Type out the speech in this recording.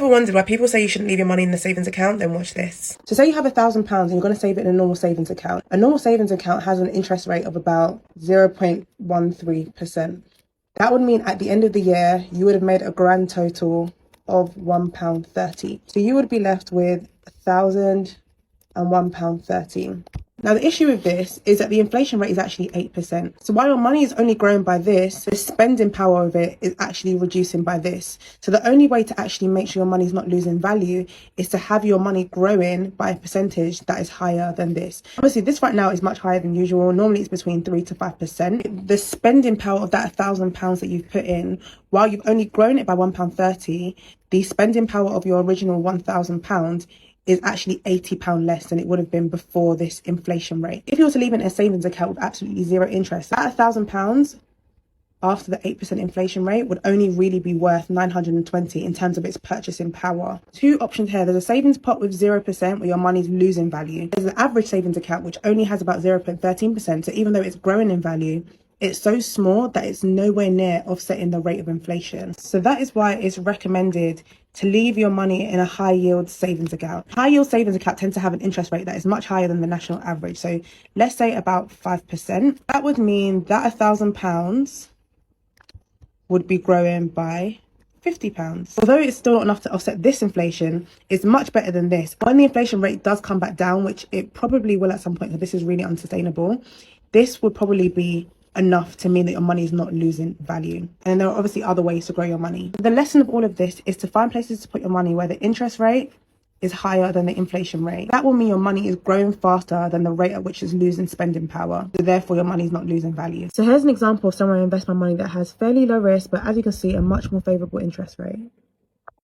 ever wondered why people say you shouldn't leave your money in the savings account? Then watch this. So say you have £1,000 and you're going to save it in a normal savings account. A normal savings account has an interest rate of about 0.13%. That would mean at the end of the year, you would have made a grand total of £1.30. So you would be left with £1,001.30. Now, the issue with this is that the inflation rate is actually 8%. So while your money is only growing by this, the spending power of it is actually reducing by this. So the only way to actually make sure your money is not losing value is to have your money growing by a percentage that is higher than this. Obviously, this right now is much higher than usual. Normally, it's between 3 to 5%. The spending power of that £1,000 that you've put in, while you've only grown it by £1.30, the spending power of your original £1,000 is actually £80 less than it would have been before this inflation rate. If you were to leave it in a savings account with absolutely zero interest, that £1,000 after the 8% inflation rate would only really be worth 920 in terms of its purchasing power. Two options here. There's a savings pot with 0% where your money's losing value. There's an average savings account which only has about 0.13%. So even though it's growing in value, it's so small that it's nowhere near offsetting the rate of inflation. So that is why it's recommended to leave your money in a high yield savings account. High yield savings account tends to have an interest rate that is much higher than the national average. So let's say about 5%. That would mean that £1,000 would be growing by £50. Although it's still not enough to offset this inflation, it's much better than this. When the inflation rate does come back down, which it probably will at some point, because this is really unsustainable, this would probably be enough to mean that your money is not losing value. And there are obviously other ways to grow your money. The lesson of all of this is to find places to put your money where the interest rate is higher than the inflation rate. That will mean your money is growing faster than the rate at which it's losing spending power. So therefore your money is not losing value. So here's an example of somewhere I invest my money that has fairly low risk, but as you can see, a much more favorable interest rate.